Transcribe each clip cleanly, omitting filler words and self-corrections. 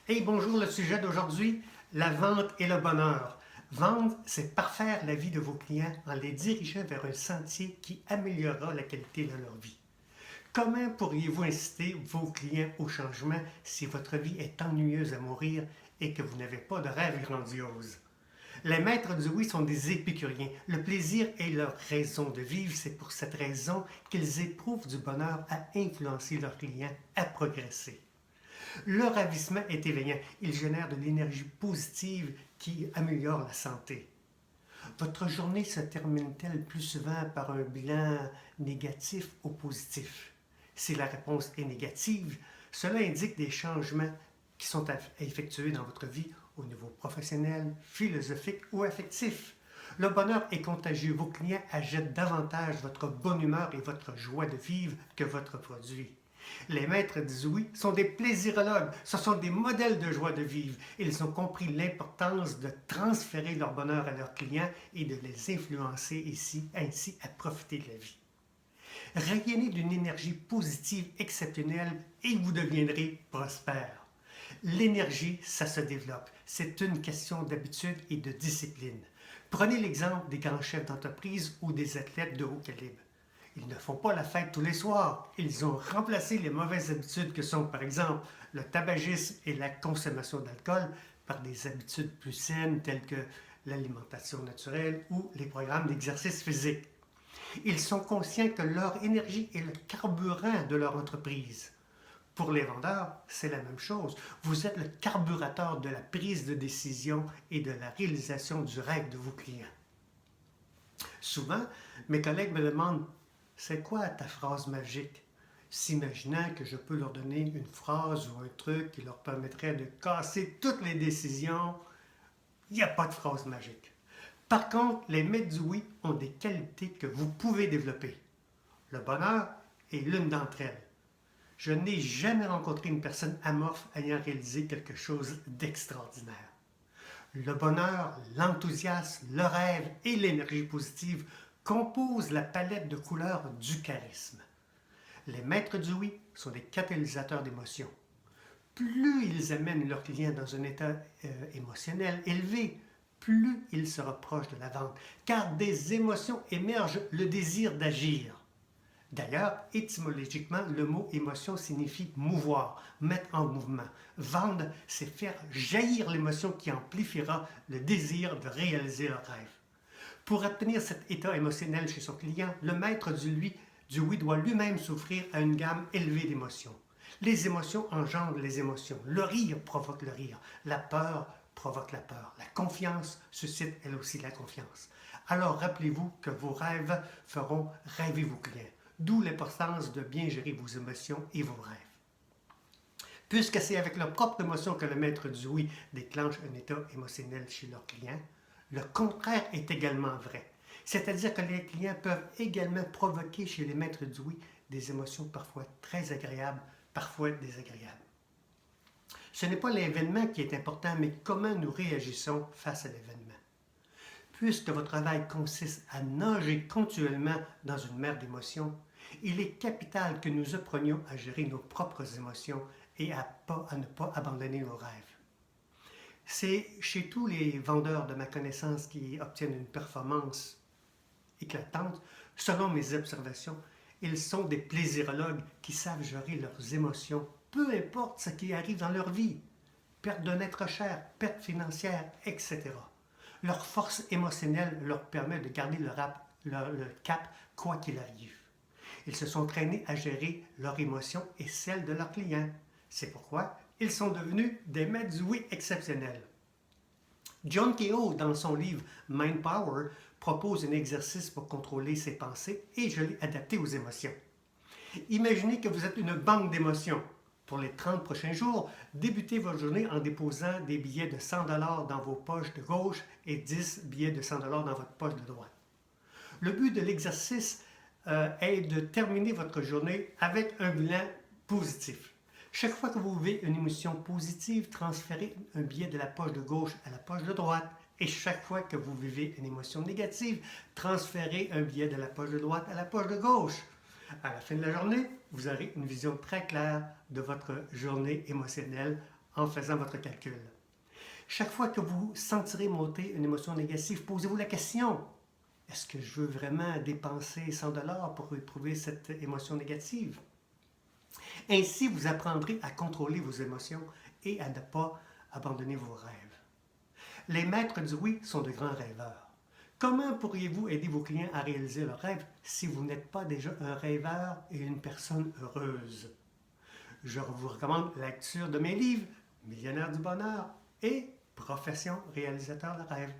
Hey, bonjour, le sujet d'aujourd'hui, la vente et le bonheur. Vendre, c'est parfaire la vie de vos clients en les dirigeant vers un sentier qui améliorera la qualité de leur vie. Comment pourriez-vous inciter vos clients au changement si votre vie est ennuyeuse à mourir et que vous n'avez pas de rêve grandiose? Les maîtres du oui sont des épicuriens. Le plaisir est leur raison de vivre. C'est pour cette raison qu'ils éprouvent du bonheur à influencer leurs clients à progresser. Le ravissement est éveillant. Il génère de l'énergie positive qui améliore la santé. Votre journée se termine-t-elle plus souvent par un bilan négatif ou positif? Si la réponse est négative, cela indique des changements qui sont à effectuer dans votre vie au niveau professionnel, philosophique ou affectif. Le bonheur est contagieux. Vos clients achètent davantage votre bonne humeur et votre joie de vivre que votre produit. Les maîtres du oui sont des plaisirologues, ce sont des modèles de joie de vivre. Ils ont compris l'importance de transférer leur bonheur à leurs clients et de les influencer ici, ainsi à profiter de la vie. Rayonnez d'une énergie positive exceptionnelle et vous deviendrez prospère. L'énergie, ça se développe. C'est une question d'habitude et de discipline. Prenez l'exemple des grands chefs d'entreprise ou des athlètes de haut calibre. Ils ne font pas la fête tous les soirs. Ils ont remplacé les mauvaises habitudes que sont, par exemple, le tabagisme et la consommation d'alcool par des habitudes plus saines telles que l'alimentation naturelle ou les programmes d'exercice physique. Ils sont conscients que leur énergie est le carburant de leur entreprise. Pour les vendeurs, c'est la même chose. Vous êtes le carburateur de la prise de décision et de la réalisation du rêve de vos clients. Souvent, mes collègues me demandent c'est quoi ta phrase magique? S'imaginant que je peux leur donner une phrase ou un truc qui leur permettrait de casser toutes les décisions, il n'y a pas de phrase magique. Par contre, les maîtres du oui ont des qualités que vous pouvez développer. Le bonheur est l'une d'entre elles. Je n'ai jamais rencontré une personne amorphe ayant réalisé quelque chose d'extraordinaire. Le bonheur, l'enthousiasme, le rêve et l'énergie positive composent la palette de couleurs du charisme. Les maîtres du oui sont des catalysateurs d'émotions. Plus ils amènent leurs clients dans un état émotionnel élevé, plus ils se rapprochent de la vente, car des émotions émergent le désir d'agir. D'ailleurs, étymologiquement, le mot émotion signifie mouvoir, mettre en mouvement. Vendre, c'est faire jaillir l'émotion qui amplifiera le désir de réaliser le rêve. Pour obtenir cet état émotionnel chez son client, le maître du oui doit lui-même s'offrir à une gamme élevée d'émotions. Les émotions engendrent les émotions. Le rire provoque le rire. La peur provoque la peur. La confiance suscite elle aussi la confiance. Alors rappelez-vous que vos rêves feront rêver vos clients. D'où l'importance de bien gérer vos émotions et vos rêves. Puisque c'est avec leur propre émotion que le maître du oui déclenche un état émotionnel chez leurs clients, le contraire est également vrai. C'est-à-dire que les clients peuvent également provoquer chez les maîtres du oui des émotions parfois très agréables, parfois désagréables. Ce n'est pas l'événement qui est important, mais comment nous réagissons face à l'événement. Puisque votre travail consiste à nager continuellement dans une mer d'émotions, il est capital que nous apprenions à gérer nos propres émotions et à ne pas abandonner nos rêves. C'est chez tous les vendeurs de ma connaissance qui obtiennent une performance éclatante, selon mes observations, ils sont des plaisirologues qui savent gérer leurs émotions, peu importe ce qui arrive dans leur vie, perte d'un être cher, perte financière, etc. Leur force émotionnelle leur permet de garder le cap quoi qu'il arrive. Ils se sont traînés à gérer leurs émotions et celles de leurs clients. C'est pourquoi ils sont devenus des maîtres du oui exceptionnels. John Keogh, dans son livre Mind Power, propose un exercice pour contrôler ses pensées et je l'ai adapté aux émotions. Imaginez que vous êtes une banque d'émotions. Pour les 30 prochains jours, débutez votre journée en déposant des billets de 100 dans vos poches de gauche et 10 billets de 100 dans votre poche de droite. Le but de l'exercice est de terminer votre journée avec un bilan positif. Chaque fois que vous vivez une émotion positive, transférez un billet de la poche de gauche à la poche de droite. Et chaque fois que vous vivez une émotion négative, transférez un billet de la poche de droite à la poche de gauche. À la fin de la journée, vous aurez une vision très claire de votre journée émotionnelle en faisant votre calcul. Chaque fois que vous sentirez monter une émotion négative, posez-vous la question, est-ce que je veux vraiment dépenser 100 $ pour éprouver cette émotion négative? Ainsi, vous apprendrez à contrôler vos émotions et à ne pas abandonner vos rêves. Les maîtres du oui sont de grands rêveurs. Comment pourriez-vous aider vos clients à réaliser leurs rêves si vous n'êtes pas déjà un rêveur et une personne heureuse? Je vous recommande la lecture de mes livres Millionnaire du bonheur et Profession réalisateur de rêve.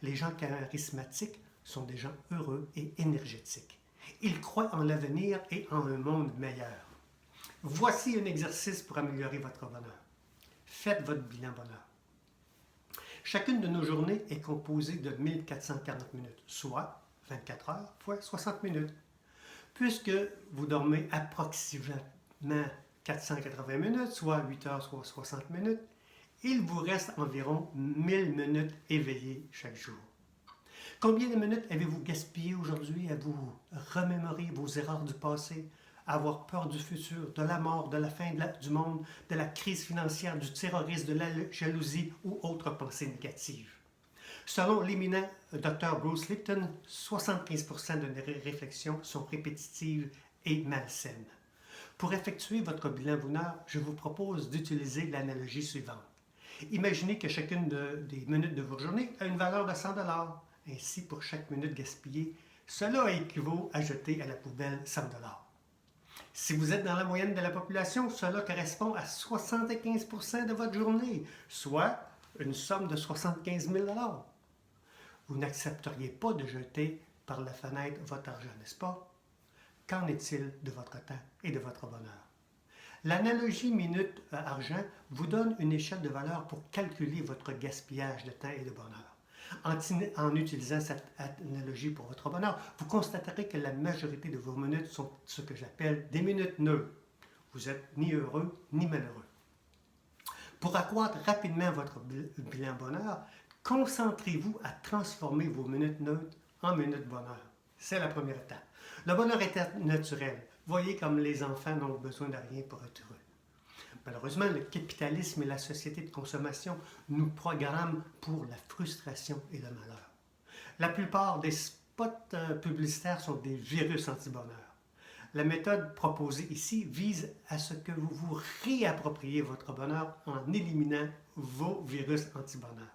Les gens charismatiques sont des gens heureux et énergétiques. Ils croient en l'avenir et en un monde meilleur. Voici un exercice pour améliorer votre bonheur. Faites votre bilan bonheur. Chacune de nos journées est composée de 1440 minutes, soit 24 heures fois 60 minutes. Puisque vous dormez approximativement 480 minutes, soit 8 heures, soit 60 minutes, il vous reste environ 1000 minutes éveillées chaque jour. Combien de minutes avez-vous gaspillé aujourd'hui à vous remémorer vos erreurs du passé, à avoir peur du futur, de la mort, de la fin du monde, de la crise financière, du terrorisme, de la jalousie ou autres pensées négatives? Selon l'éminent Dr. Bruce Lipton, 75% de nos réflexions sont répétitives et malsaines. Pour effectuer votre bilan bonheur, je vous propose d'utiliser l'analogie suivante. Imaginez que chacune des minutes de votre journée a une valeur de 100 $. Ainsi, pour chaque minute gaspillée, cela équivaut à jeter à la poubelle 100 $. Si vous êtes dans la moyenne de la population, cela correspond à 75% de votre journée, soit une somme de 75 000 $. Vous n'accepteriez pas de jeter par la fenêtre votre argent, n'est-ce pas? Qu'en est-il de votre temps et de votre bonheur? L'analogie minute-argent vous donne une échelle de valeur pour calculer votre gaspillage de temps et de bonheur. En utilisant cette analogie pour votre bonheur, vous constaterez que la majorité de vos minutes sont ce que j'appelle des minutes neutres. Vous n'êtes ni heureux ni malheureux. Pour accroître rapidement votre bilan bonheur, concentrez-vous à transformer vos minutes neutres en minutes bonheur. C'est la première étape. Le bonheur est naturel. Voyez comme les enfants n'ont besoin de rien pour être heureux. Malheureusement, le capitalisme et la société de consommation nous programment pour la frustration et le malheur. La plupart des spots publicitaires sont des virus anti-bonheur. La méthode proposée ici vise à ce que vous vous réappropriez votre bonheur en éliminant vos virus anti-bonheur.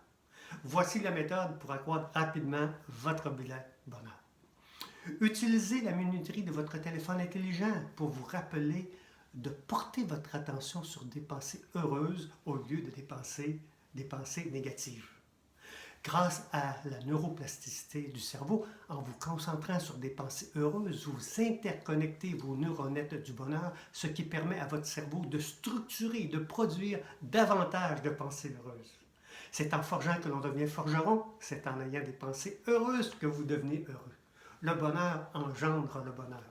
Voici la méthode pour accroître rapidement votre bilan bonheur. Utilisez la minuterie de votre téléphone intelligent pour vous rappeler de porter votre attention sur des pensées heureuses au lieu de des pensées négatives. Grâce à la neuroplasticité du cerveau, en vous concentrant sur des pensées heureuses, vous interconnectez vos neuronettes du bonheur, ce qui permet à votre cerveau de structurer, de produire davantage de pensées heureuses. C'est en forgeant que l'on devient forgeron, c'est en ayant des pensées heureuses que vous devenez heureux. Le bonheur engendre le bonheur.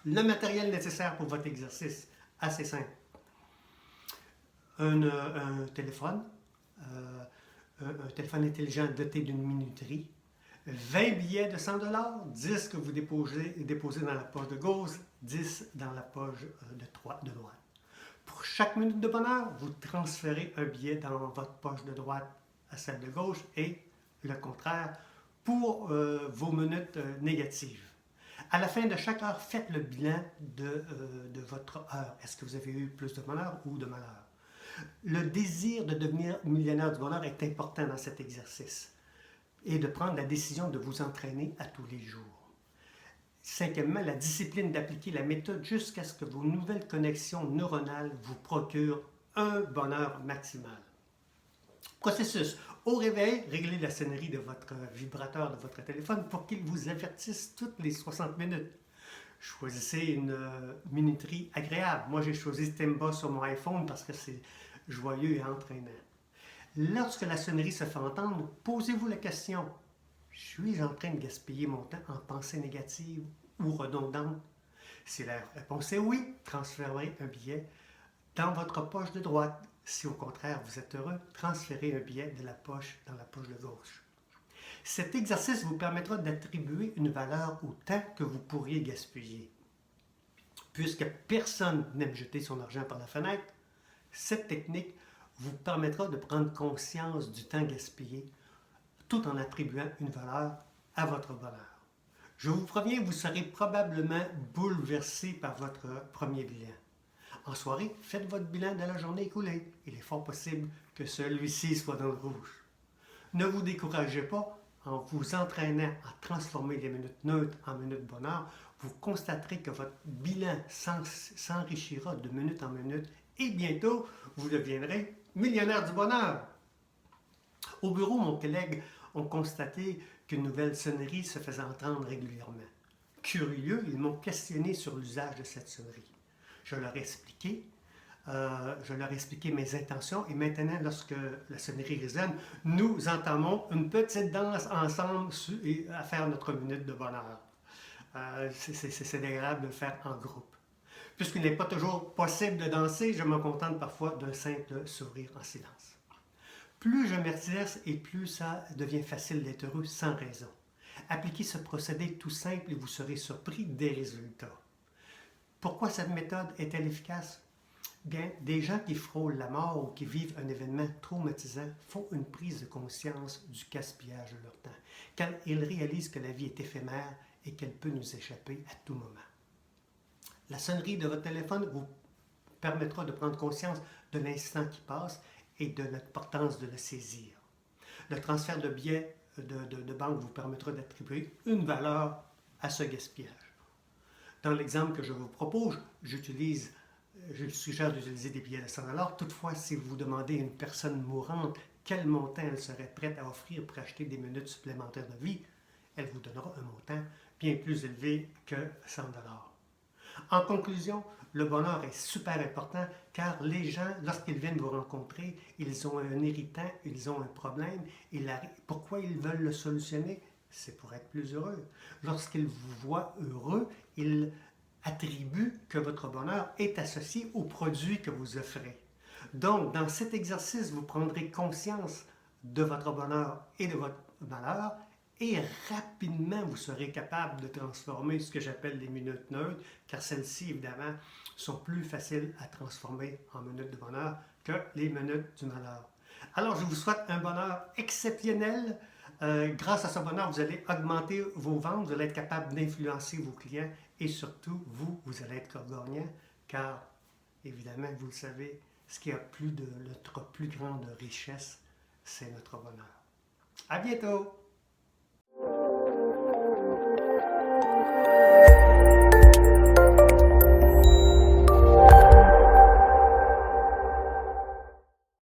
Le matériel nécessaire pour votre exercice, assez simple. Un téléphone, un téléphone intelligent doté d'une minuterie, 20 billets de 100 $, 10 que vous déposez dans la poche de gauche, 10 dans la poche de droite. Pour chaque minute de bonheur, vous transférez un billet dans votre poche de droite à celle de gauche et le contraire pour vos minutes négatives. À la fin de chaque heure, faites le bilan de votre heure. Est-ce que vous avez eu plus de bonheur ou de malheur? Le désir de devenir millionnaire du bonheur est important dans cet exercice et de prendre la décision de vous entraîner à tous les jours. Cinquièmement, la discipline d'appliquer la méthode jusqu'à ce que vos nouvelles connexions neuronales vous procurent un bonheur maximal. Processus. Au réveil, réglez la sonnerie de votre vibrateur de votre téléphone pour qu'il vous avertisse toutes les 60 minutes. Choisissez une minuterie agréable. Moi, j'ai choisi Timba sur mon iPhone parce que c'est joyeux et entraînant. Lorsque la sonnerie se fait entendre, posez-vous la question, suis-je en train de gaspiller mon temps en pensées négatives ou redondantes? Si la réponse est oui, transférez un billet dans votre poche de droite. Si au contraire vous êtes heureux, transférez un billet de la poche dans la poche de gauche. Cet exercice vous permettra d'attribuer une valeur au temps que vous pourriez gaspiller. Puisque personne n'aime jeter son argent par la fenêtre, Cette technique vous permettra de prendre conscience du temps gaspillé tout en attribuant une valeur à votre bonheur. Je vous préviens, vous serez probablement bouleversé par votre premier bilan. En soirée, faites votre bilan de la journée écoulée. Il est fort possible que celui-ci soit dans le rouge. Ne vous découragez pas. En vous entraînant à transformer les minutes neutres en minutes bonheur, vous constaterez que votre bilan s'enrichira de minute en minute et bientôt, vous deviendrez millionnaire du bonheur. Au bureau, mon collègue ont constaté qu'une nouvelle sonnerie se faisait entendre régulièrement. Curieux, ils m'ont questionné sur l'usage de cette sonnerie. Je leur ai expliqué mes intentions et maintenant, lorsque la sonnerie résonne, nous entamons une petite danse ensemble à faire notre minute de bonheur. C'est agréable de le faire en groupe. Puisqu'il n'est pas toujours possible de danser, je me contente parfois d'un simple sourire en silence. Plus je m'exerce et plus ça devient facile d'être heureux sans raison. Appliquez ce procédé tout simple et vous serez surpris des résultats. Pourquoi cette méthode est-elle efficace? Bien, des gens qui frôlent la mort ou qui vivent un événement traumatisant font une prise de conscience du gaspillage de leur temps, car ils réalisent que la vie est éphémère et qu'elle peut nous échapper à tout moment. La sonnerie de votre téléphone vous permettra de prendre conscience de l'instant qui passe et de l'importance de le saisir. Le transfert de billets de banque vous permettra d'attribuer une valeur à ce gaspillage. Dans l'exemple que je vous propose, je suggère d'utiliser des billets de 100 $. Toutefois, si vous demandez à une personne mourante quel montant elle serait prête à offrir pour acheter des minutes supplémentaires de vie, elle vous donnera un montant bien plus élevé que 100 $. En conclusion, le bonheur est super important car les gens, lorsqu'ils viennent vous rencontrer, ils ont un irritant, ils ont un problème. Pourquoi ils veulent le solutionner? C'est pour être plus heureux. Lorsqu'ils vous voient heureux, ils attribuent que votre bonheur est associé au produit que vous offrez. Donc, dans cet exercice, vous prendrez conscience de votre bonheur et de votre malheur et rapidement, vous serez capable de transformer ce que j'appelle les minutes neutres, car celles-ci, évidemment, sont plus faciles à transformer en minutes de bonheur que les minutes du malheur. Alors, je vous souhaite un bonheur exceptionnel. Grâce à ce bonheur, vous allez augmenter vos ventes, vous allez être capable d'influencer vos clients et surtout, vous allez être gagnant, car, évidemment, vous le savez, ce qui a notre plus grande richesse, c'est notre bonheur. À bientôt!